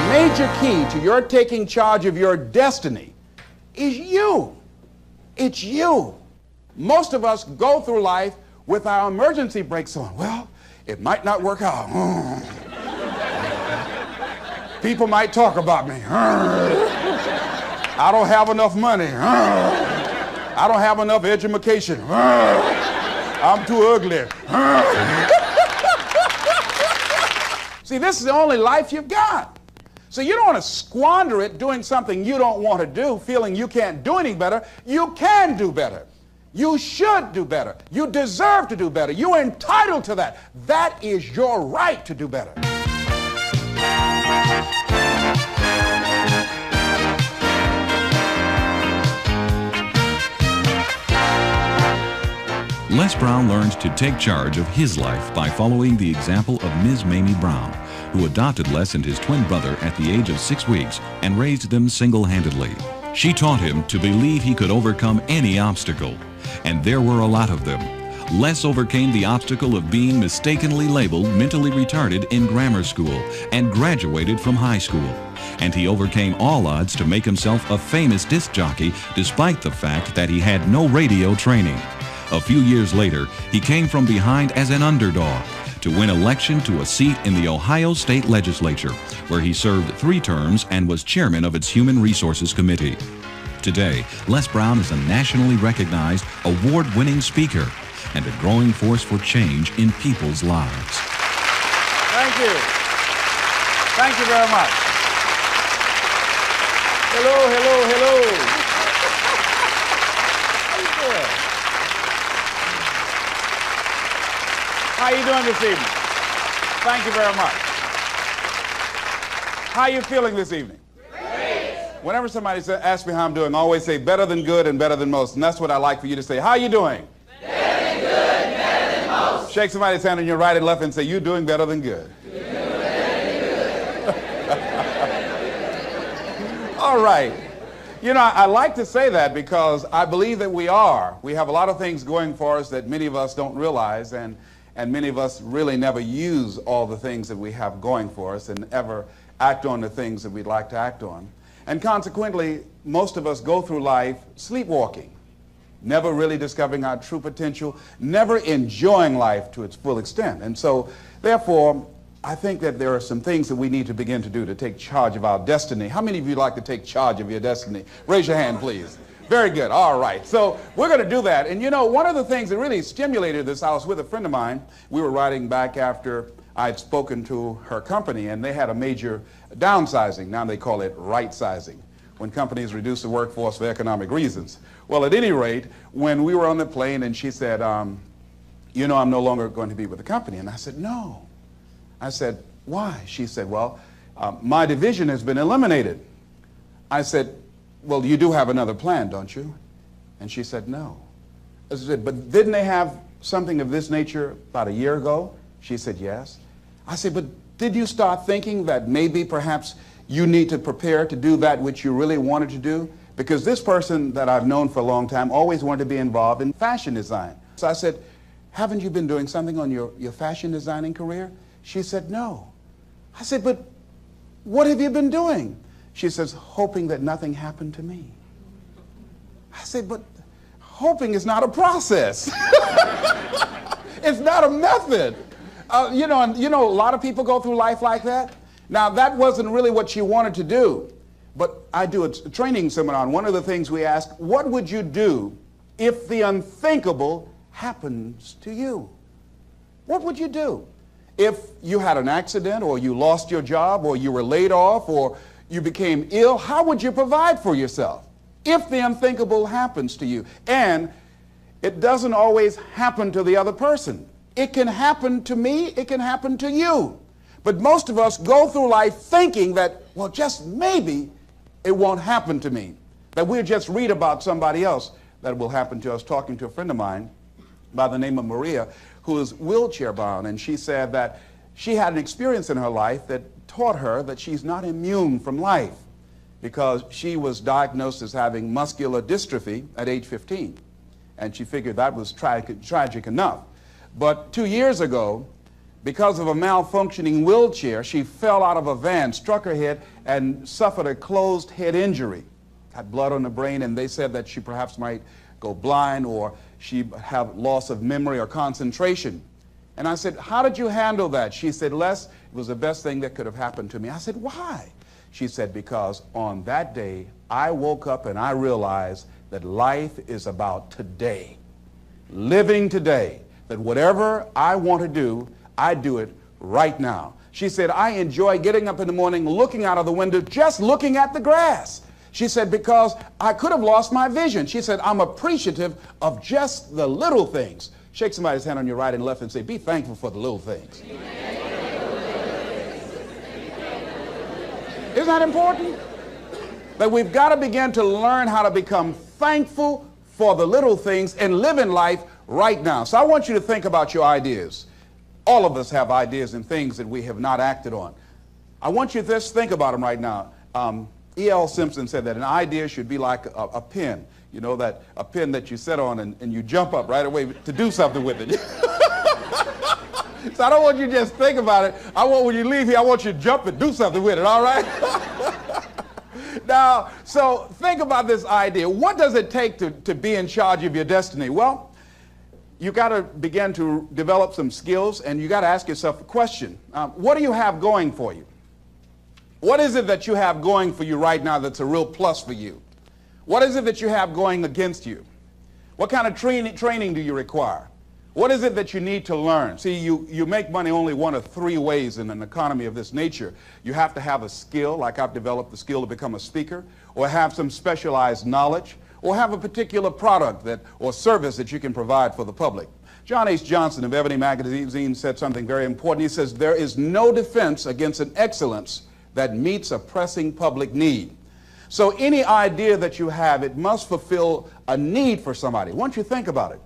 major key to your taking charge of your destiny is you. It's you. Most of us go through life with our emergency brakes on. Well, it might not work out. People might talk about me. I don't have enough money. I don't have enough education. I'm too ugly. See, this is the only life you've got. So you don't want to squander it doing something you don't want to do, feeling you can't do any better. You can do better. You should do better. You deserve to do better. You're entitled to that. That is your right to do better. Les Brown learned to take charge of his life by following the example of Ms. Mamie Brown, who adopted Les and his twin brother at the age of 6 weeks and raised them single-handedly. She taught him to believe he could overcome any obstacle, and there were a lot of them. Les overcame the obstacle of being mistakenly labeled mentally retarded in grammar school and graduated from high school. And he overcame all odds to make himself a famous disc jockey despite the fact that he had no radio training. A few years later, he came from behind as an underdog to win election to a seat in the Ohio State Legislature, where he served 3 terms and was chairman of its Human Resources Committee. Today, Les Brown is a nationally recognized, award-winning speaker and a growing force for change in people's lives. Thank you. Thank you very much. Hello, hello, hello. How you doing this evening? Thank you very much. How are you feeling this evening? Great. Whenever somebody asks me how I'm doing, I always say better than good and better than most. And that's what I like for you to say. How are you doing? Better than good, better than most. Shake somebody's hand on your right and left and say, you're doing better than good. You're doing better than good. All right. You know, I like to say that because I believe that we are. We have a lot of things going for us that many of us don't realize, and many of us really never use all the things that we have going for us and ever act on the things that we'd like to act on. And consequently, most of us go through life sleepwalking, never really discovering our true potential, never enjoying life to its full extent. And so, therefore, I think that there are some things that we need to begin to do to take charge of our destiny. How many of you like to take charge of your destiny? Raise your hand, please. Very good. All right. So we're going to do that. And you know, one of the things that really stimulated this, I was with a friend of mine. We were riding back after I'd spoken to her company, and they had a major downsizing. Now they call it right-sizing, when companies reduce the workforce for economic reasons. Well, at any rate, when we were on the plane and she said, you know, I'm no longer going to be with the company. And I said, no. I said, why? She said, well, my division has been eliminated. I said, well, you do have another plan, don't you? And she said, no. I said, but didn't they have something of this nature about a year ago? She said, yes. I said, but did you start thinking that maybe perhaps you need to prepare to do that which you really wanted to do? Because this person that I've known for a long time always wanted to be involved in fashion design. So I said, haven't you been doing something on your fashion designing career? She said, no. I said, but what have you been doing? She says, hoping that nothing happened to me. I said, but hoping is not a process. It's not a method. You know, a lot of people go through life like that. Now, that wasn't really what she wanted to do. But I do a training seminar, and one of the things we ask, what would you do if the unthinkable happens to you? What would you do? If you had an accident, or you lost your job, or you were laid off, or you became ill, how would you provide for yourself if the unthinkable happens to you? And it doesn't always happen to the other person. It can happen to me, it can happen to you. But most of us go through life thinking that, well, just maybe it won't happen to me. That we'll just read about somebody else that will happen to us. Talking to a friend of mine by the name of Maria, who is wheelchair bound, and she said that she had an experience in her life that taught her that she's not immune from life, because she was diagnosed as having muscular dystrophy at age 15. And she figured that was tragic enough. But 2 years ago, Because of a malfunctioning wheelchair, she fell out of a van, struck her head, and suffered a closed head injury. Had blood on the brain, and they said that she perhaps might go blind or she have loss of memory or concentration. And I said, how did you handle that? She said, Les, it was the best thing that could have happened to me. I said, why? She said, because on that day, I woke up and I realized that life is about today. Living today. That whatever I want to do, I do it right now. She said, I enjoy getting up in the morning, looking out of the window, just looking at the grass. She said, because I could have lost my vision. She said, I'm appreciative of just the little things. Shake somebody's hand on your right and left and say, be thankful for the little things. Isn't that important? That we've got to begin to learn how to become thankful for the little things and live in life right now. So I want you to think about your ideas. All of us have ideas and things that we have not acted on. I want you to just think about them right now. E.L. Simpson said that an idea should be like a pen. You know, that a pen that you sit on and you jump up right away to do something with it. So I don't want you to just think about it. I want, when you leave here, I want you to jump and do something with it, all right? Now, so think about this idea. What does it take to be in charge of your destiny? Well, you got to begin to develop some skills, and you got to ask yourself a question. What do you have going for you? What is it that you have going for you right now that's a real plus for you? What is it that you have going against you? What kind of training do you require? What is it that you need to learn? See, you make money only one of three ways in an economy of this nature. You have to have a skill, like I've developed the skill to become a speaker, or have some specialized knowledge, or have a particular product or service that you can provide for the public. John H. Johnson of Ebony Magazine said something very important. He says, there is no defense against an excellence that meets a pressing public need. So any idea that you have, it must fulfill a need for somebody. Once you think about it.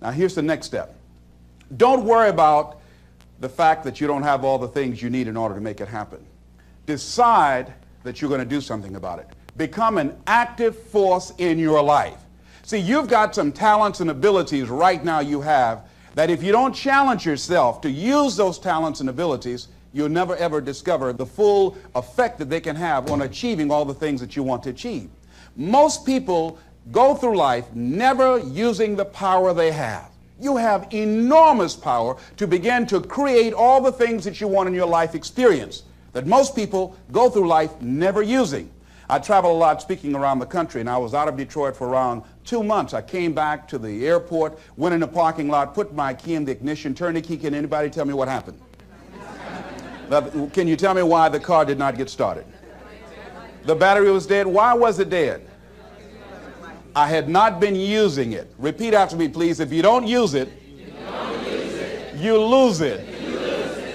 Now here's the next step. Don't worry about the fact that you don't have all the things you need in order to make it happen. Decide that you're going to do something about it. Become an active force in your life. See, you've got some talents and abilities right now you have that if you don't challenge yourself to use those talents and abilities, you'll never ever discover the full effect that they can have on achieving all the things that you want to achieve. Most people go through life never using the power they have. You have enormous power to begin to create all the things that you want in your life experience that most people go through life never using. I travel a lot speaking around the country, and I was out of Detroit for around 2 months. I came back to the airport, went in the parking lot, put my key in the ignition, turned the key. Can anybody tell me what happened? Can you tell me why the car did not get started? The battery was dead. Why was it dead? I had not been using it. Repeat after me, please. If you don't use it, you lose it.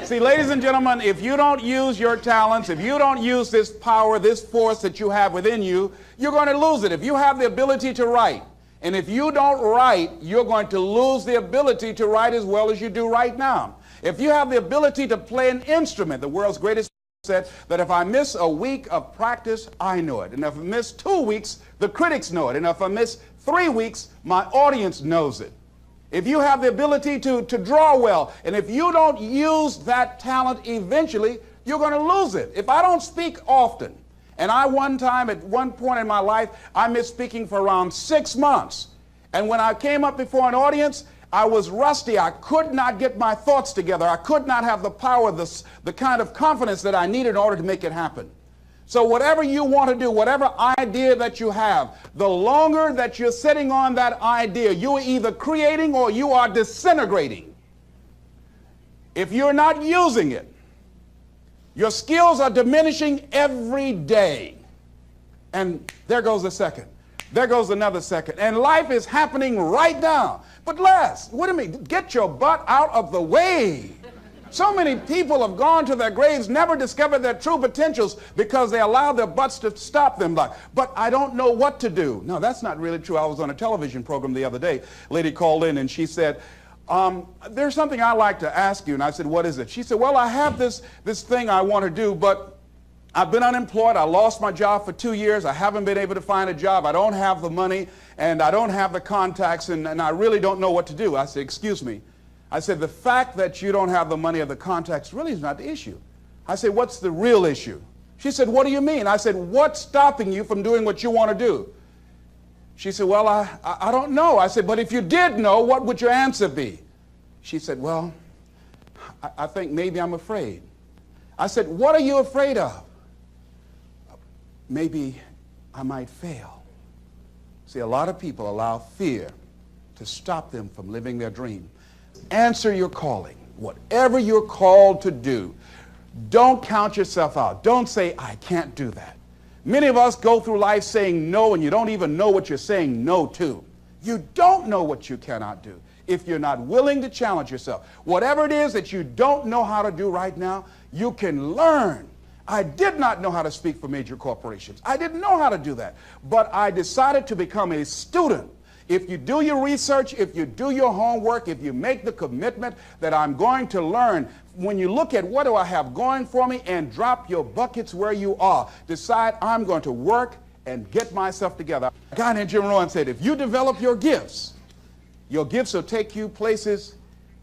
See, ladies and gentlemen, if you don't use your talents, if you don't use this power, this force that you have within you, you're going to lose it. If you have the ability to write, and if you don't write, you're going to lose the ability to write as well as you do right now. If you have the ability to play an instrument, the world's greatest said that if I miss a week of practice, I know it. And if I miss 2 weeks, the critics know it. And if I miss 3 weeks, my audience knows it. If you have the ability to draw well, and if you don't use that talent eventually, you're going to lose it. If I don't speak often, and at one point in my life, I missed speaking for around 6 months. And when I came up before an audience, I was rusty. I could not get my thoughts together. I could not have the power, the kind of confidence that I needed in order to make it happen. So whatever you want to do, whatever idea that you have, the longer that you're sitting on that idea, you're either creating or you are disintegrating. If you're not using it, your skills are diminishing every day. And there goes a second. There goes another second. And life is happening right now. But Les, what do you mean? Get your butt out of the way. So many people have gone to their graves, never discovered their true potentials because they allowed their butts to stop them. Like, but I don't know what to do. No, that's not really true. I was on a television program the other day. A lady called in and she said, there's something I'd like to ask you. And I said, what is it? She said, well, I have this thing I want to do, but I've been unemployed. I lost my job for 2 years. I haven't been able to find a job. I don't have the money, and I don't have the contacts, and I really don't know what to do. I said, excuse me, I said, the fact that you don't have the money or the contacts really is not the issue. I said, what's the real issue? She said, what do you mean? I said, what's stopping you from doing what you want to do? She said, well, I don't know. I said, but if you did know, what would your answer be? She said, well, I think maybe I'm afraid. I said, what are you afraid of? Maybe I might fail. See, a lot of people allow fear to stop them from living their dream. Answer your calling. Whatever you're called to do, don't count yourself out. Don't say, I can't do that. Many of us go through life saying no, and you don't even know what you're saying no to. You don't know what you cannot do if you're not willing to challenge yourself. Whatever it is that you don't know how to do right now, you can learn. I did not know how to speak for major corporations. I didn't know how to do that. But I decided to become a student. If you do your research, if you do your homework, if you make the commitment that I'm going to learn, when you look at what do I have going for me and drop your buckets where you are, decide I'm going to work and get myself together. A guy named Jim Rohn said, if you develop your gifts will take you places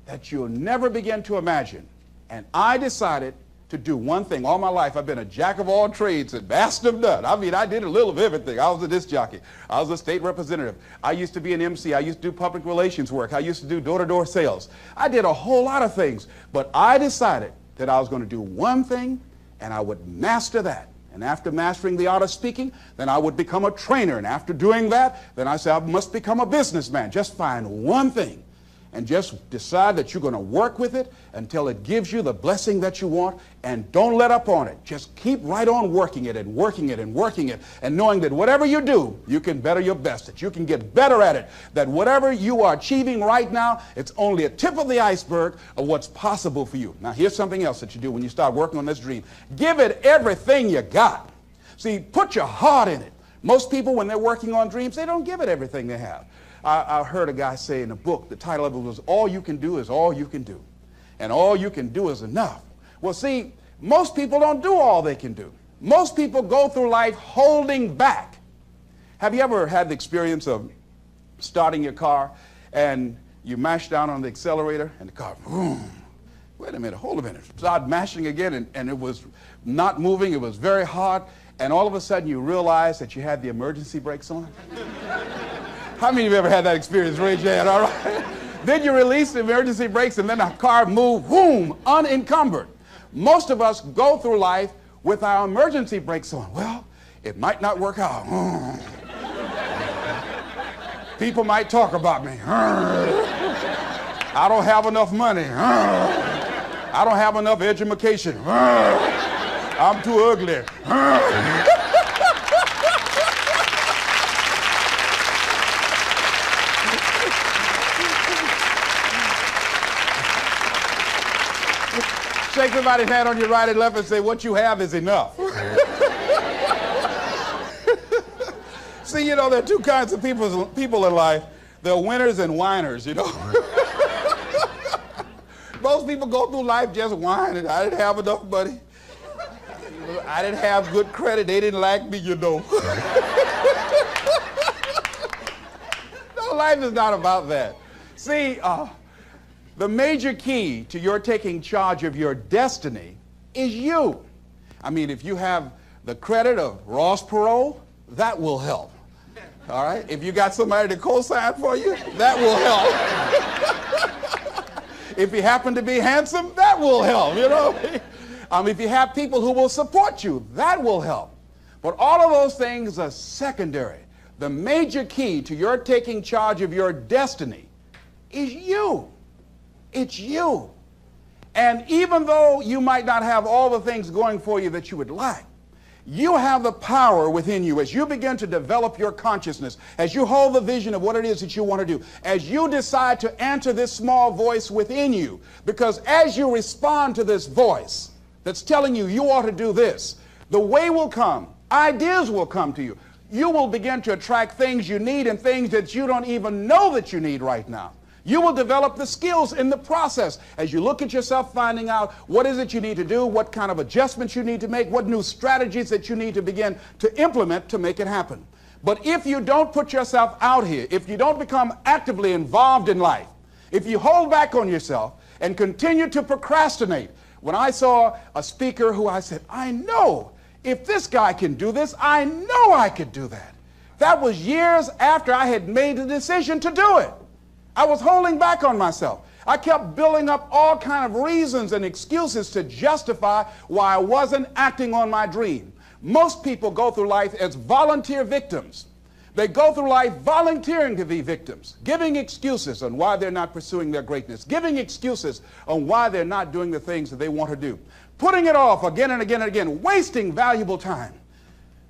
that you'll never begin to imagine. And I decided to do one thing. All my life, I've been a jack of all trades and master of none. I mean, I did a little of everything. I was a disc jockey. I was a state representative. I used to be an MC. I used to do public relations work. I used to do door-to-door sales. I did a whole lot of things. But I decided that I was going to do one thing, and I would master that. And after mastering the art of speaking, then I would become a trainer. And after doing that, then I said, I must become a businessman. Just find one thing and just decide that you're going to work with it until it gives you the blessing that you want, and don't let up on it. Just keep right on working it and working it and working it, and knowing that whatever you do, you can better your best, that you can get better at it, that whatever you are achieving right now, it's only a tip of the iceberg of what's possible for you. Now, here's something else that you do when you start working on this dream. Give it everything you got. See, put your heart in it. Most people, when they're working on dreams, they don't give it everything they have. I heard a guy say in a book, the title of it was, All You Can Do Is All You Can Do. And all you can do is enough. Well, see, most people don't do all they can do. Most people go through life holding back. Have you ever had the experience of starting your car and you mash down on the accelerator and the car, boom, wait a minute, hold a minute. Start mashing again and it was not moving, it was very hard, and all of a sudden you realize that you had the emergency brakes on? How many of you ever had that experience? Raise your hand, all right? Then you release the emergency brakes and then the car moves, boom, unencumbered. Most of us go through life with our emergency brakes on. Well, it might not work out. People might talk about me. I don't have enough money. I don't have enough education. I'm too ugly. Shake somebody's hand on your right and left and say, what you have is enough. See, you know, there are two kinds of people in life. There are winners and whiners, you know. Most people go through life just whining. I didn't have enough money. I didn't have good credit. They didn't like me, you know. No, life is not about that. See, the major key to your taking charge of your destiny is you. I mean, if you have the credit of Ross Perot, that will help. All right? If you got somebody to co-sign for you, that will help. If you happen to be handsome, that will help, you know? If you have people who will support you, that will help. But all of those things are secondary. The major key to your taking charge of your destiny is you. It's you. And even though you might not have all the things going for you that you would like, you have the power within you as you begin to develop your consciousness, as you hold the vision of what it is that you want to do, as you decide to answer this small voice within you. Because as you respond to this voice that's telling you you ought to do this, the way will come, ideas will come to you. You will begin to attract things you need and things that you don't even know that you need right now. You will develop the skills in the process as you look at yourself, finding out what is it you need to do, what kind of adjustments you need to make, what new strategies that you need to begin to implement to make it happen. But if you don't put yourself out here, if you don't become actively involved in life, If you hold back on yourself and continue to procrastinate, when I saw a speaker who I said, I know if this guy can do this, I know I could do that. That was years after I had made the decision to do it. I was holding back on myself. I kept building up all kinds of reasons and excuses to justify why I wasn't acting on my dream. Most people go through life as volunteer victims. They go through life volunteering to be victims, giving excuses on why they're not pursuing their greatness, giving excuses on why they're not doing the things that they want to do, putting it off again and again and again, wasting valuable time.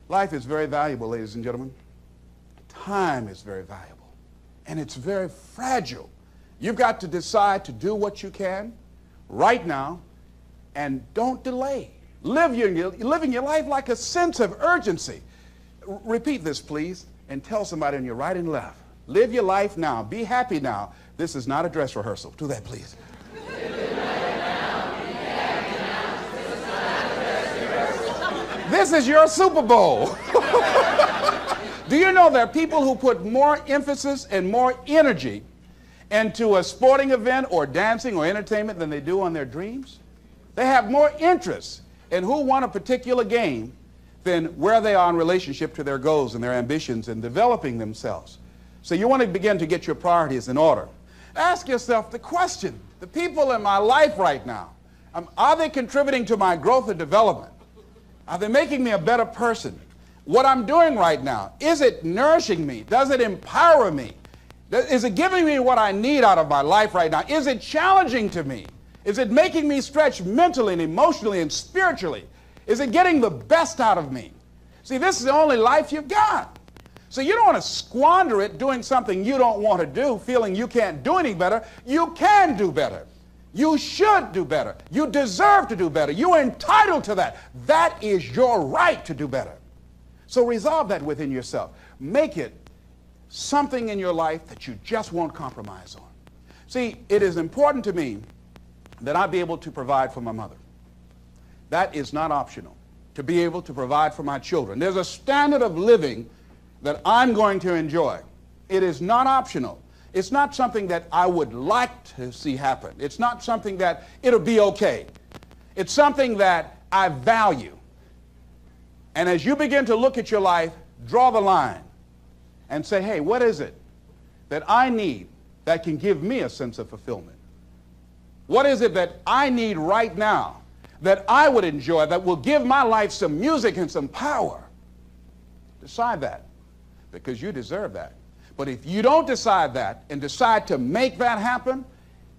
Life is very valuable, ladies and gentlemen. Time is very valuable, and it's very fragile. You've got to decide to do what you can right now, and don't delay. Living your life like a sense of urgency. Repeat this, please, and tell somebody on your right and left. Live your life now. Be happy now. This is not a dress rehearsal. Do that, please. This is your Super Bowl. Do you know there are people who put more emphasis and more energy into a sporting event or dancing or entertainment than they do on their dreams? They have more interest in who won a particular game than where they are in relationship to their goals and their ambitions and developing themselves. So you want to begin to get your priorities in order. Ask yourself the question, the people in my life right now, are they contributing to my growth and development? Are they making me a better person? What I'm doing right now, is it nourishing me? Does it empower me? Is it giving me what I need out of my life right now? Is it challenging to me? Is it making me stretch mentally and emotionally and spiritually? Is it getting the best out of me? See, this is the only life you've got. So you don't want to squander it doing something you don't want to do, feeling you can't do any better. You can do better. You should do better. You deserve to do better. You're entitled to that. That is your right to do better. So resolve that within yourself. Make it something in your life that you just won't compromise on. See, it is important to me that I be able to provide for my mother. That is not optional, to be able to provide for my children. There's a standard of living that I'm going to enjoy. It is not optional. It's not something that I would like to see happen. It's not something that it'll be okay. It's something that I value. And as you begin to look at your life, draw the line and say, hey, what is it that I need that can give me a sense of fulfillment? What is it that I need right now that I would enjoy, that will give my life some music and some power? Decide that, because you deserve that. But if you don't decide that and decide to make that happen,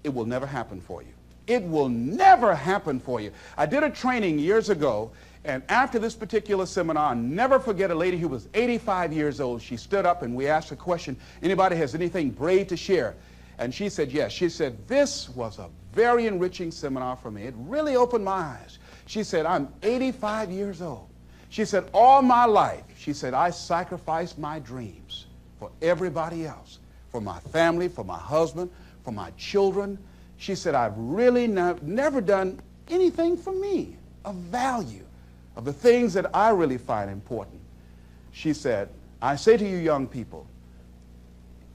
it will never happen for you. It will never happen for you. I did a training years ago, and after this particular seminar, I'll never forget a lady who was 85 years old. She stood up and we asked her a question, anybody has anything brave to share? And she said yes. She said, this was a very enriching seminar for me. It really opened my eyes. She said, I'm 85 years old. She said, all my life, she said, I sacrificed my dreams for everybody else, for my family, for my husband, for my children. She said, I've really never done anything for me of value, of the things that I really find important. She said, I say to you young people,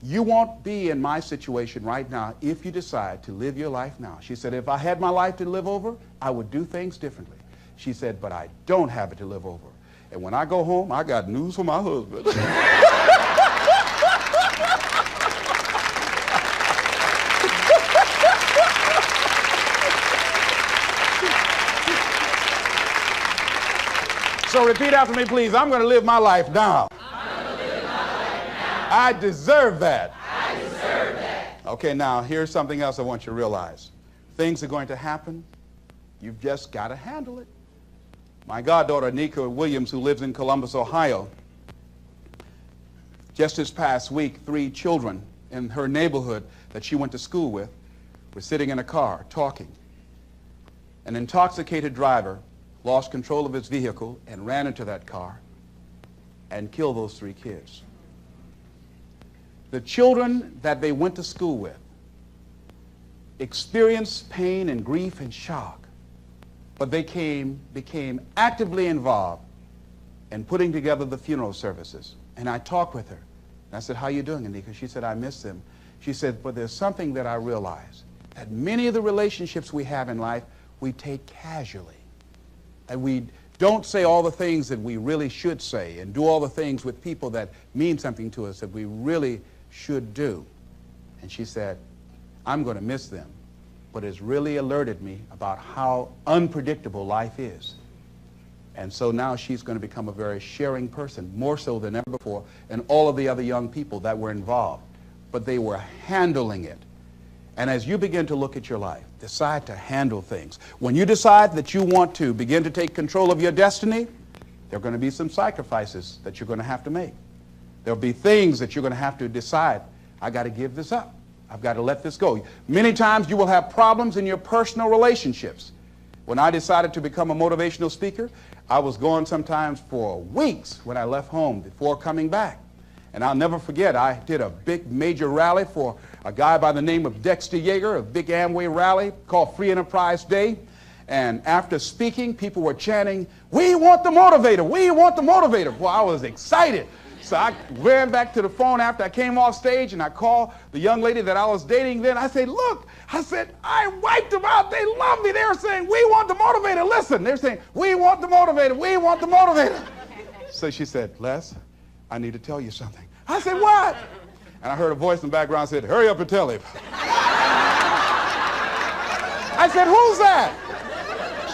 you won't be in my situation right now if you decide to live your life now. She said, if I had my life to live over, I would do things differently. She said, but I don't have it to live over. And when I go home, I got news for my husband. So repeat after me, please. I'm going to live my life now. I deserve that. I deserve that. Okay, now here's something else I want you to realize. Things are going to happen. You've just got to handle it. My goddaughter, Nika Williams, who lives in Columbus, Ohio, just this past week, 3 children in her neighborhood that she went to school with were sitting in a car talking. An intoxicated driver lost control of his vehicle and ran into that car and killed those 3 kids. The children that they went to school with experienced pain and grief and shock, but they became actively involved in putting together the funeral services. And I talked with her. And I said, how you doing, Anika? She said, I miss them. She said, but there's something that I realize, that many of the relationships we have in life, we take casually. And we don't say all the things that we really should say and do all the things with people that mean something to us that we really should do. And she said, I'm going to miss them. But it's really alerted me about how unpredictable life is. And so now she's going to become a very sharing person, more so than ever before, and all of the other young people that were involved. But they were handling it. And as you begin to look at your life, decide to handle things. When you decide that you want to begin to take control of your destiny, there are going to be some sacrifices that you're going to have to make. There'll be things that you're going to have to decide, I got to give this up. I've got to let this go. Many times you will have problems in your personal relationships. When I decided to become a motivational speaker, I was gone sometimes for weeks when I left home before coming back. And I'll never forget, I did a big major rally for a guy by the name of Dexter Yeager, a big Amway rally called Free Enterprise Day. And after speaking, people were chanting, we want the motivator, we want the motivator. Well, I was excited. So I ran back to the phone after I came off stage and I called the young lady that I was dating then. I said, look, I wiped them out. They love me. They were saying, we want the motivator. Listen, they're saying, we want the motivator. We want the motivator. So she said, Les, I need to tell you something. I said, what? And I heard a voice in the background said, hurry up and tell him. I said, who's that?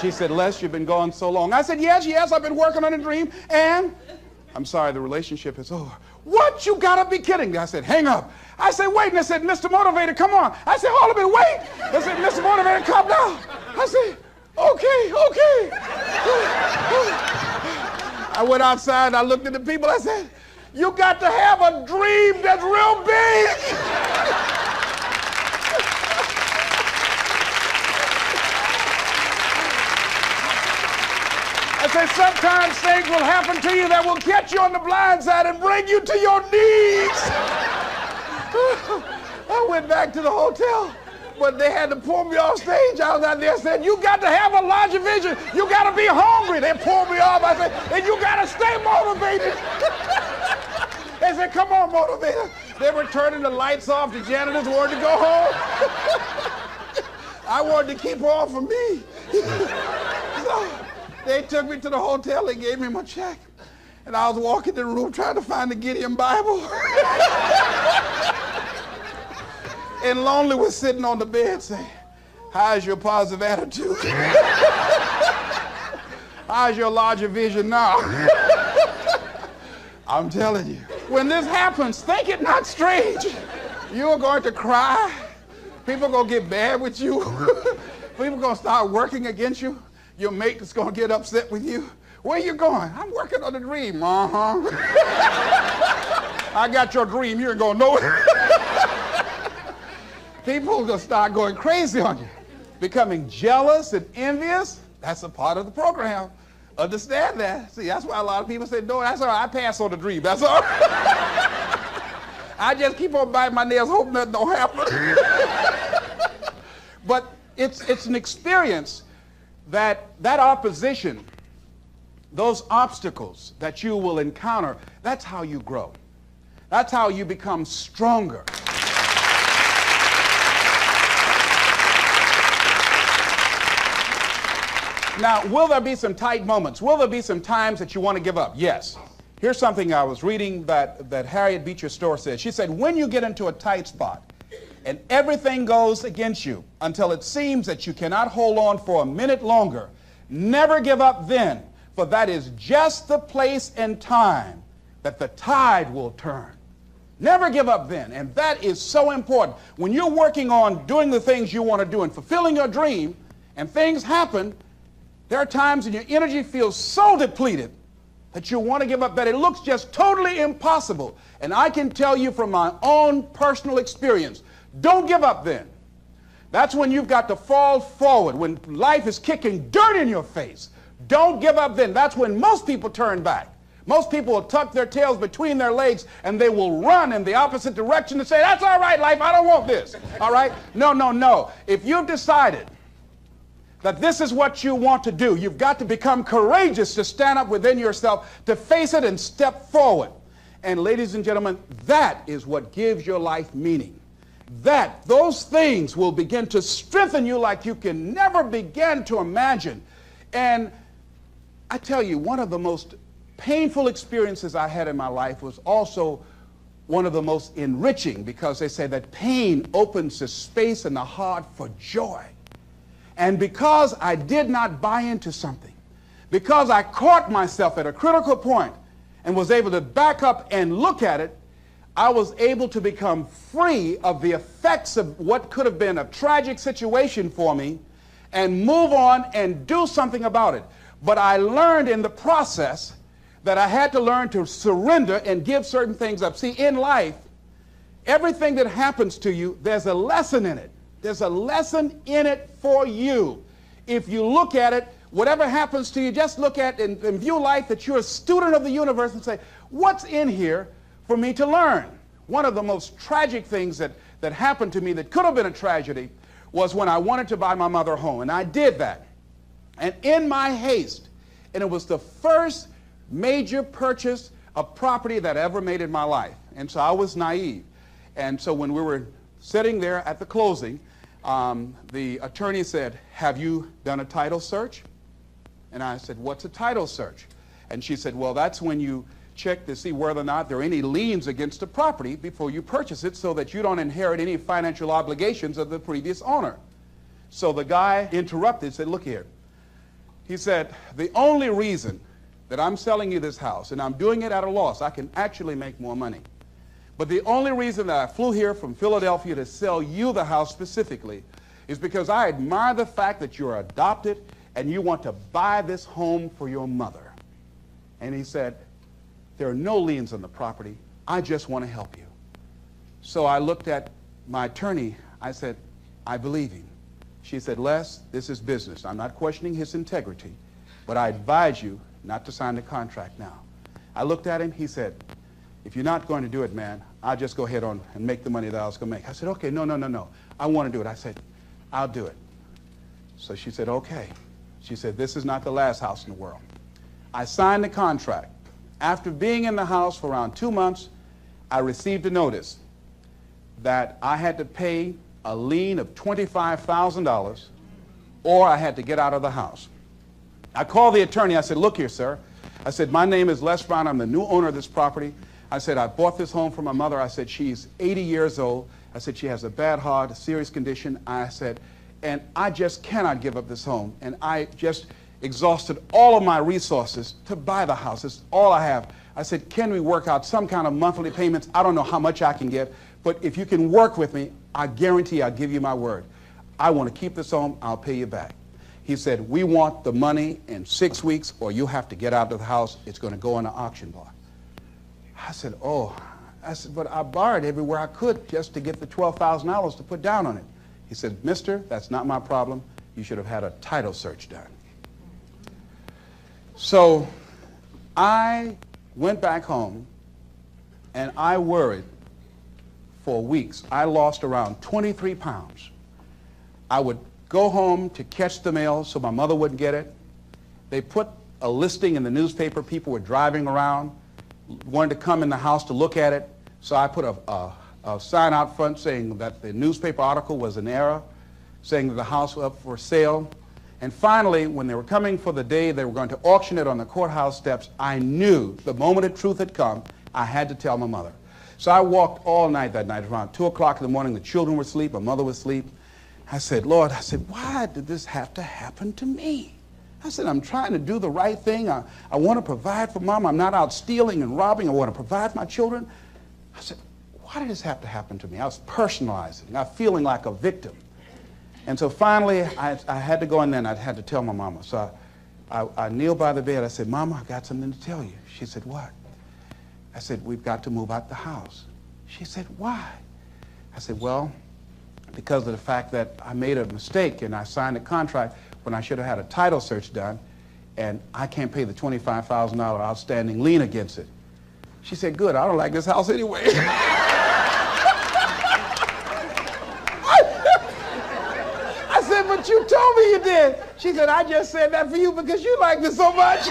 She said, Les, you've been gone so long. I said, yes, I've been working on a dream, and I'm sorry, the relationship is over. What? You gotta be kidding me. I said, hang up. I said, wait. And I said, Mr. Motivator, come on. I said, hold a minute, wait. I said, Mr. Motivator, calm down. I said, okay. I went outside, I looked at the people, I said, you got to have a dream that's real big. I said, sometimes things will happen to you that will catch you on the blind side and bring you to your knees. I went back to the hotel, but they had to pull me off stage. I was out there saying, you got to have a larger vision. You got to be hungry. They pulled me off. I said, and you got to stay motivated. They said, come on, motivator. They were turning the lights off. The janitors wanted to go home. I wanted to keep on for me. So they took me to the hotel. They gave me my check. And I was walking in the room trying to find the Gideon Bible. And Lonely was sitting on the bed saying, how's your positive attitude? How's your larger vision now? I'm telling you, when this happens, think it not strange. You're going to cry. People are going to get mad with you. People are going to start working against you. Your mate is going to get upset with you. Where you going? I'm working on a dream. Uh-huh. I got your dream. You ain't going to know it. People are going to start going crazy on you. Becoming jealous and envious, that's a part of the program. Understand that. See, that's why a lot of people say, no, that's all right. I pass on the dream. That's all right. I just keep on biting my nails, hoping nothing don't happen. But it's an experience that opposition, those obstacles that you will encounter, that's how you grow. That's how you become stronger. Now, will there be some tight moments? Will there be some times that you want to give up? Yes. Here's something I was reading that Harriet Beecher Stowe said. She said, when you get into a tight spot and everything goes against you until it seems that you cannot hold on for a minute longer, never give up then, for that is just the place and time that the tide will turn. Never give up then, and that is so important. When you're working on doing the things you want to do and fulfilling your dream, and things happen, there are times when your energy feels so depleted that you want to give up, that it looks just totally impossible. And I can tell you from my own personal experience, don't give up then. That's when you've got to fall forward, when life is kicking dirt in your face. Don't give up then. That's when most people turn back. Most people will tuck their tails between their legs and they will run in the opposite direction and say, that's all right, life, I don't want this. All right? No. If you've decided that this is what you want to do, you've got to become courageous to stand up within yourself, to face it and step forward. And ladies and gentlemen, that is what gives your life meaning. those things will begin to strengthen you like you can never begin to imagine. And I tell you, one of the most painful experiences I had in my life was also one of the most enriching, because they say that pain opens the space in the heart for joy. And because I did not buy into something, because I caught myself at a critical point and was able to back up and look at it, I was able to become free of the effects of what could have been a tragic situation for me and move on and do something about it. But I learned in the process that I had to learn to surrender and give certain things up. See, in life, everything that happens to you, there's a lesson in it. There's a lesson in it for you. If you look at it, whatever happens to you, just look at and view life that you're a student of the universe and say, what's in here for me to learn? One of the most tragic things that happened to me that could have been a tragedy was when I wanted to buy my mother a home, and I did that. And in my haste, and it was the first major purchase of property that I ever made in my life, and so I was naive. And so when we were sitting there at the closing, the attorney said, have you done a title search? And I said, what's a title search? And she said, well, that's when you check to see whether or not there are any liens against the property before you purchase it, so that you don't inherit any financial obligations of the previous owner. So the guy interrupted and said, look here. He said, the only reason that I'm selling you this house, and I'm doing it at a loss, I can actually make more money, but the only reason that I flew here from Philadelphia to sell you the house specifically is because I admire the fact that you're adopted and you want to buy this home for your mother. And he said, there are no liens on the property. I just want to help you. So I looked at my attorney. I said, I believe him. She said, Les, this is business. I'm not questioning his integrity, but I advise you not to sign the contract now. I looked at him. He said, if you're not going to do it, man, I'll just go ahead on and make the money that I was going to make. I said, okay, no. I want to do it. I said, I'll do it. So she said, okay. She said, this is not the last house in the world. I signed the contract. After being in the house for around 2 months, I received a notice that I had to pay a lien of $25,000 or I had to get out of the house. I called the attorney. I said, look here, sir. I said, my name is Les Brown. I'm the new owner of this property. I said, I bought this home for my mother. I said, she's 80 years old. I said, she has a bad heart, a serious condition. I said, and I just cannot give up this home. And I just exhausted all of my resources to buy the house. It's all I have. I said, can we work out some kind of monthly payments? I don't know how much I can get, but if you can work with me, I guarantee I'll give you my word. I want to keep this home. I'll pay you back. He said, we want the money in 6 weeks or you have to get out of the house. It's going to go on the auction block. I said, oh. I said, but I borrowed everywhere I could just to get the $12,000 to put down on it. He said, mister, that's not my problem. You should have had a title search done. So I went back home and I worried for weeks. I lost around 23 pounds. I would go home to catch the mail so my mother wouldn't get it. They put a listing in the newspaper. People were driving around, wanted to come in the house to look at it. So I put a sign out front saying that the newspaper article was an error, saying that the house was up for sale. And finally, when they were coming for the day they were going to auction it on the courthouse steps, I knew the moment the truth had come, I had to tell my mother. So I walked all night that night. Around 2 o'clock in the morning, the children were asleep, my mother was asleep. I said, Lord, I said, why did this have to happen to me? I said, I'm trying to do the right thing. I want to provide for Mom. I'm not out stealing and robbing. I want to provide for my children. I said, why did this have to happen to me? I was personalizing. I was feeling like a victim. And so finally, I had to go in there and I had to tell my mama. So I kneeled by the bed. I said, Mama, I got something to tell you. She said, what? I said, we've got to move out the house. She said, why? I said, well, because of the fact that I made a mistake and I signed a contract when I should have had a title search done, and I can't pay the $25,000 outstanding lien against it. She said, good, I don't like this house anyway. I said, but you told me you did. She said, I just said that for you because you like it so much.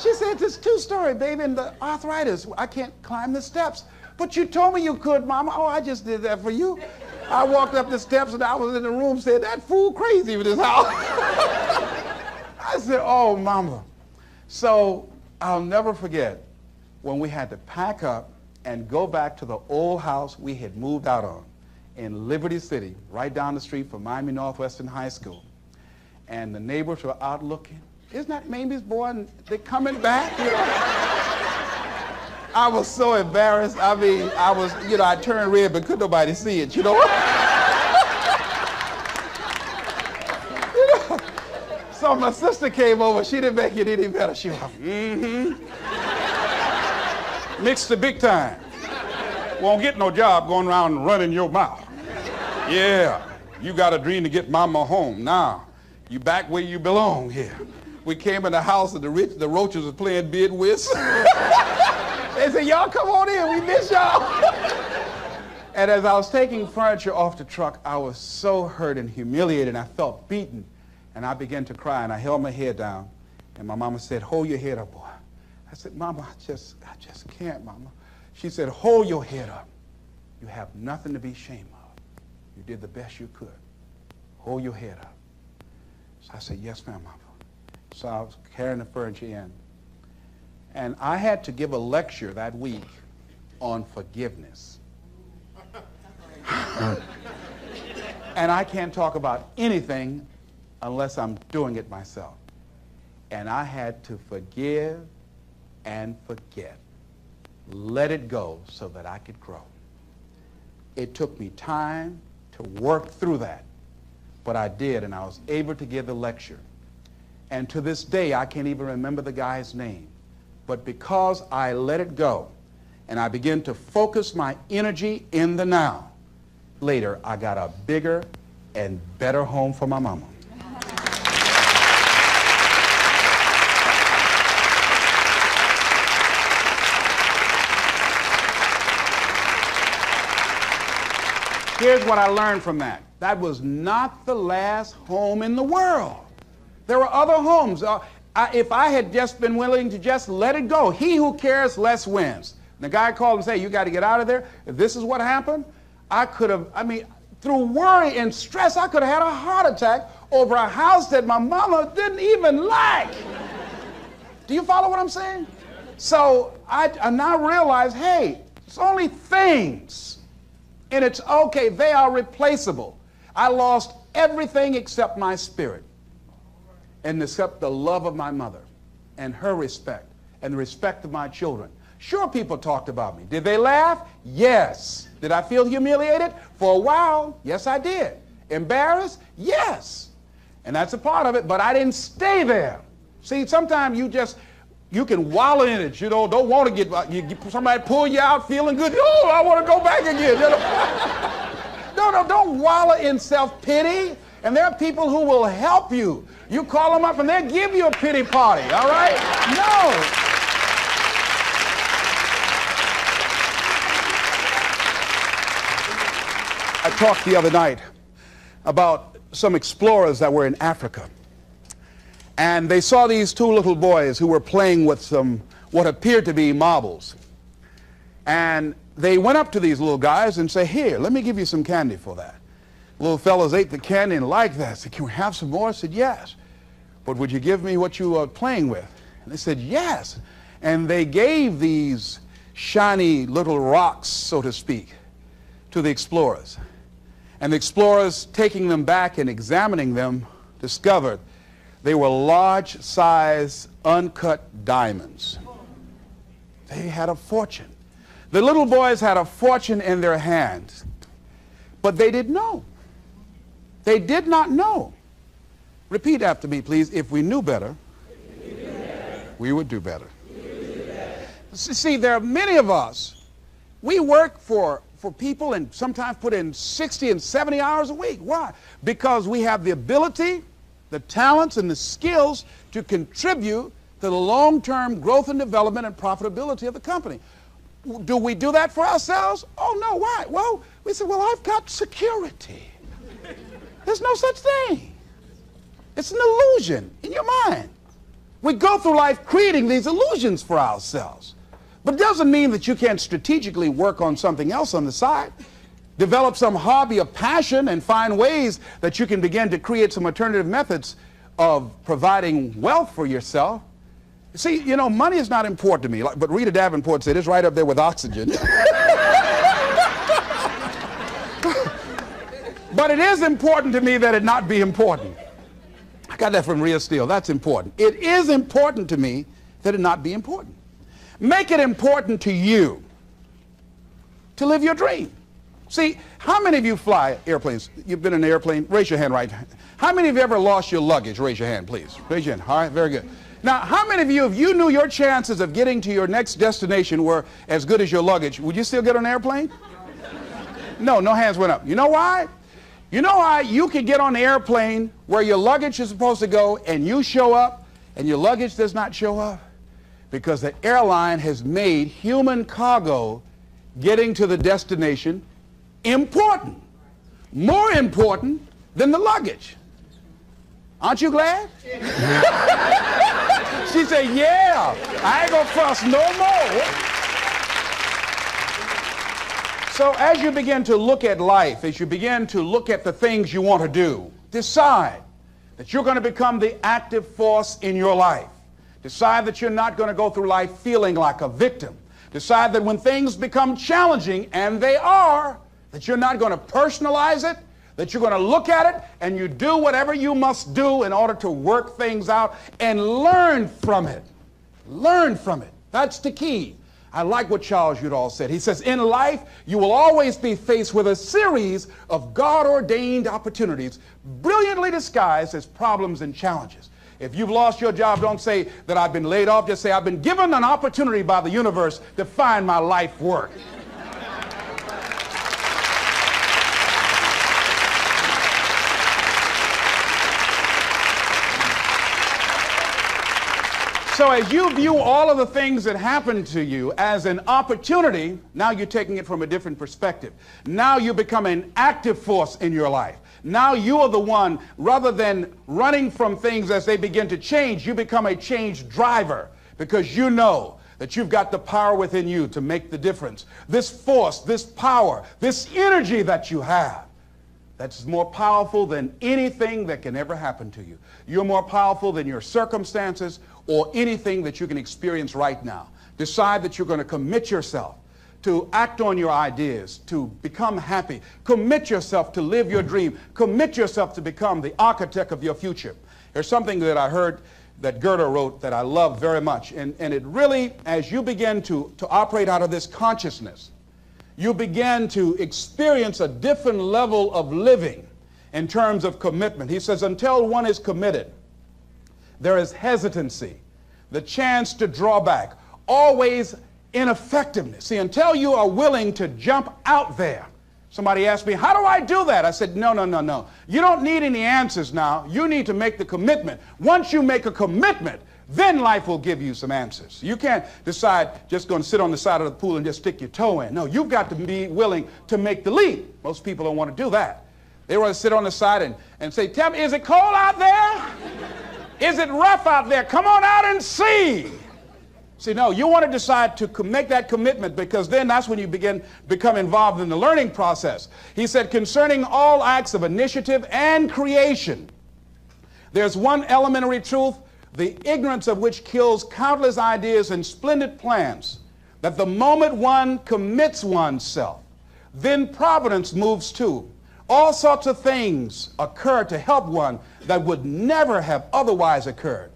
She said, it's 2-story, baby, and the arthritis, I can't climb the steps. But you told me you could, Mama. Oh, I just did that for you. I walked up the steps and I was in the room said, that fool crazy with his house. I said, oh, Mama. So I'll never forget when we had to pack up and go back to the old house we had moved out on in Liberty City, right down the street from Miami Northwestern High School. And the neighbors were out looking. Isn't that Mamie's boy? And they're coming back, you know. I was so embarrassed. I mean, I was, you know, I turned red, but couldn't nobody see it, you know. You know? So my sister came over. She didn't make it any better. She was like, mixed the big time. Won't get no job going around and running your mouth. Yeah, you got a dream to get Mama home. Now, you back where you belong here. We came in the house and the Roaches was playing bid whist. They said, y'all come on in, we miss y'all. And as I was taking furniture off the truck, I was so hurt and humiliated, and I felt beaten. And I began to cry, and I held my head down. And my mama said, hold your head up, boy. I said, Mama, I just can't, Mama. She said, hold your head up. You have nothing to be ashamed of. You did the best you could. Hold your head up. So I said, yes, ma'am, Mama. So I was carrying the furniture in. And I had to give a lecture that week on forgiveness. And I can't talk about anything unless I'm doing it myself. And I had to forgive and forget. Let it go so that I could grow. It took me time to work through that, but I did, and I was able to give the lecture. And to this day, I can't even remember the guy's name. But because I let it go, and I began to focus my energy in the now, later I got a bigger and better home for my mama. Here's what I learned from that. That was not the last home in the world. There were other homes. If I had just been willing to just let it go, he who cares less wins. And the guy called and said, you got to get out of there. If this is what happened, I could have, through worry and stress, I could have had a heart attack over a house that my mama didn't even like. Do you follow what I'm saying? So I now realize, hey, it's only things. And it's okay, they are replaceable. I lost everything except my spirit, and except the love of my mother, and her respect, and the respect of my children. Sure, people talked about me. Did they laugh? Yes. Did I feel humiliated? For a while, yes, I did. Embarrassed? Yes. And that's a part of it, but I didn't stay there. See, sometimes you can wallow in it, you know, don't want to get somebody pull you out feeling good. Oh, I want to go back again. You know? Don't wallow in self-pity. And there are people who will help you. You call them up and they'll give you a pity party, all right? No. I talked the other night about some explorers that were in Africa. And they saw these two little boys who were playing with some what appeared to be marbles. And they went up to these little guys and said, here, let me give you some candy for that. Little fellows ate the candy and liked that. Said, can we have some more? I said, yes. But would you give me what you were playing with? And they said, yes. And they gave these shiny little rocks, so to speak, to the explorers. And the explorers, taking them back and examining them, discovered they were large-size, uncut diamonds. They had a fortune. The little boys had a fortune in their hands, but they didn't know. They did not know. Repeat after me, please. If we knew better, we would do better. See, there are many of us, we work for people and sometimes put in 60 and 70 hours a week. Why? Because we have the ability, the talents, and the skills to contribute to the long-term growth and development and profitability of the company. Do we do that for ourselves? Oh, no. Why? Well, we say, well, I've got security. There's no such thing. It's an illusion in your mind. We go through life creating these illusions for ourselves. But it doesn't mean that you can't strategically work on something else on the side. Develop some hobby of passion and find ways that you can begin to create some alternative methods of providing wealth for yourself. See, you know, money is not important to me, but Rita Davenport said it's right up there with oxygen. But it is important to me that it not be important. I got that from Rhea Steele. That's important. It is important to me that it not be important. Make it important to you to live your dream. See, how many of you fly airplanes? You've been in an airplane? Raise your hand right. How many of you ever lost your luggage? Raise your hand, please. Raise your hand. All right, very good. Now, how many of you, if you knew your chances of getting to your next destination were as good as your luggage, would you still get on an airplane? No, no hands went up. You know why? You know why you could get on the airplane where your luggage is supposed to go and you show up and your luggage does not show up? Because the airline has made human cargo getting to the destination important. More important than the luggage. Aren't you glad? She said, yeah, I ain't gonna fuss no more. So as you begin to look at life, as you begin to look at the things you want to do, decide that you're going to become the active force in your life. Decide that you're not going to go through life feeling like a victim. Decide that when things become challenging, and they are, that you're not going to personalize it, that you're going to look at it and you do whatever you must do in order to work things out and learn from it. Learn from it. That's the key. I like what Charles Udall said. He says, in life, you will always be faced with a series of God-ordained opportunities, brilliantly disguised as problems and challenges. If you've lost your job, don't say that I've been laid off. Just say, I've been given an opportunity by the universe to find my life work. So as you view all of the things that happen to you as an opportunity, now you're taking it from a different perspective. Now you become an active force in your life. Now you are the one, rather than running from things as they begin to change, you become a change driver because you know that you've got the power within you to make the difference. This force, this power, this energy that you have, that's more powerful than anything that can ever happen to you. You're more powerful than your circumstances or anything that you can experience right now. Decide that you're going to commit yourself to act on your ideas, to become happy. Commit yourself to live your dream. Commit yourself to become the architect of your future. There's something that I heard that Goethe wrote that I love very much. And it really, as you begin to operate out of this consciousness, you begin to experience a different level of living in terms of commitment. He says, until one is committed, there is hesitancy, the chance to draw back, always ineffectiveness. See, until you are willing to jump out there. Somebody asked me, how do I do that? I said, no. You don't need any answers now. You need to make the commitment. Once you make a commitment, then life will give you some answers. You can't decide just going to sit on the side of the pool and just stick your toe in. No, you've got to be willing to make the leap. Most people don't want to do that. They want to sit on the side and say, tell me, is it cold out there? Is it rough out there? Come on out and see. See, no, you want to decide to make that commitment because then that's when you become involved in the learning process. He said, concerning all acts of initiative and creation, there's one elementary truth, the ignorance of which kills countless ideas and splendid plans, that the moment one commits oneself, then providence moves too. All sorts of things occur to help one that would never have otherwise occurred.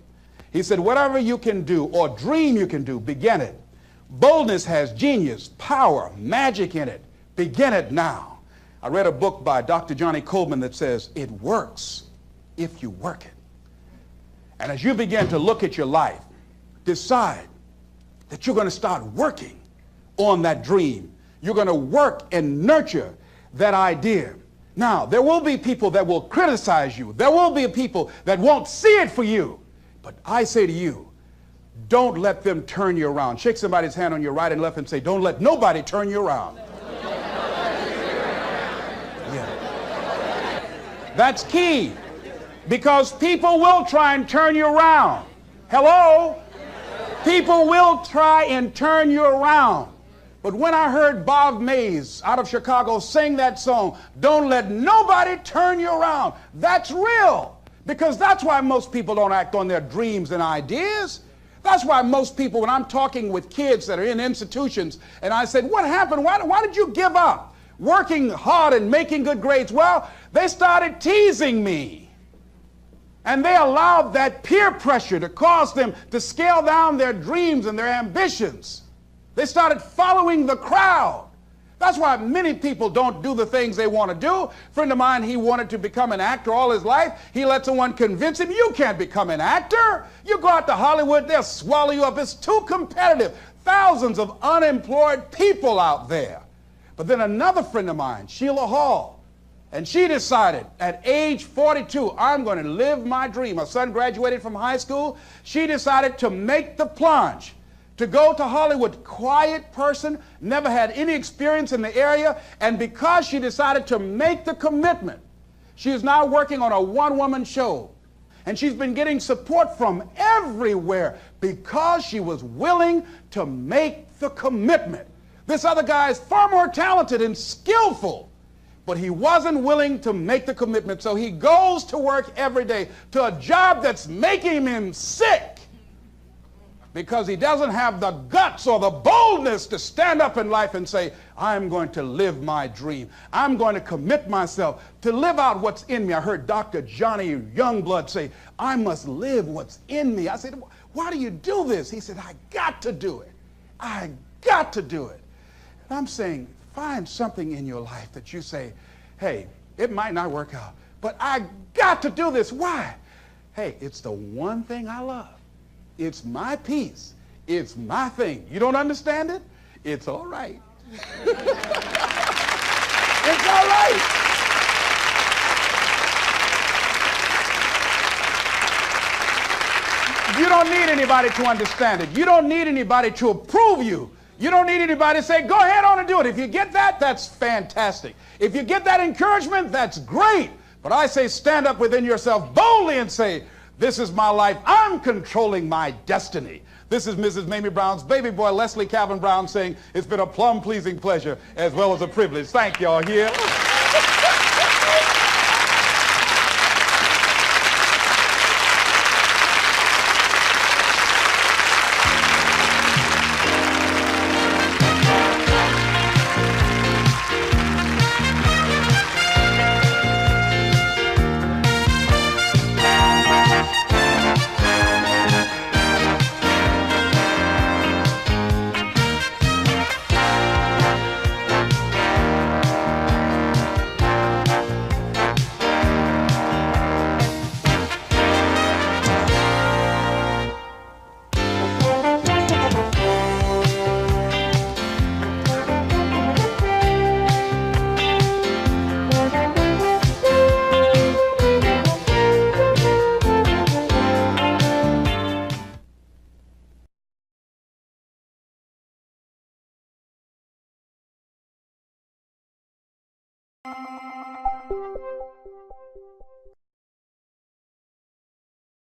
He said, whatever you can do or dream you can do, begin it. Boldness has genius, power, magic in it. Begin it now. I read a book by Dr. Johnny Coleman that says, it works if you work it. And as you begin to look at your life, decide that you're going to start working on that dream. You're going to work and nurture that idea. Now, there will be people that will criticize you. There will be people that won't see it for you. But I say to you, don't let them turn you around. Shake somebody's hand on your right and left and say, don't let nobody turn you around. Yeah. That's key. Because people will try and turn you around. Hello? People will try and turn you around. But when I heard Bob Mays out of Chicago sing that song, "Don't Let Nobody Turn You Around," that's real. Because that's why most people don't act on their dreams and ideas. That's why most people, when I'm talking with kids that are in institutions, and I said, "What happened? Why did you give up working hard and making good grades?" Well, they started teasing me. And they allowed that peer pressure to cause them to scale down their dreams and their ambitions. They started following the crowd. That's why many people don't do the things they want to do. A friend of mine, he wanted to become an actor all his life. He let someone convince him, "You can't become an actor. You go out to Hollywood, they'll swallow you up. It's too competitive." Thousands of unemployed people out there. But then another friend of mine, Sheila Hall, and she decided at age 42, "I'm going to live my dream." Her son graduated from high school. She decided to make the plunge, to go to Hollywood. Quiet person, never had any experience in the area. And because she decided to make the commitment, she is now working on a one-woman show. And she's been getting support from everywhere because she was willing to make the commitment. This other guy is far more talented and skillful, but he wasn't willing to make the commitment. So he goes to work every day to a job that's making him sick because he doesn't have the guts or the boldness to stand up in life and say, "I'm going to live my dream. I'm going to commit myself to live out what's in me." I heard Dr. Johnny Youngblood say, "I must live what's in me." I said, "Why do you do this?" He said, "I got to do it. I got to do it." And I'm saying, find something in your life that you say, "Hey, it might not work out, but I got to do this." Why? Hey, it's the one thing I love. It's my piece. It's my thing. You don't understand it? It's all right. It's all right. You don't need anybody to understand it. You don't need anybody to approve you. You don't need anybody to say, "Go ahead on and do it." If you get that, that's fantastic. If you get that encouragement, that's great. But I say stand up within yourself boldly and say, "This is my life. I'm controlling my destiny." This is Mrs. Mamie Brown's baby boy, Leslie Calvin Brown, saying it's been a plum-pleasing pleasure as well as a privilege. Thank y'all here.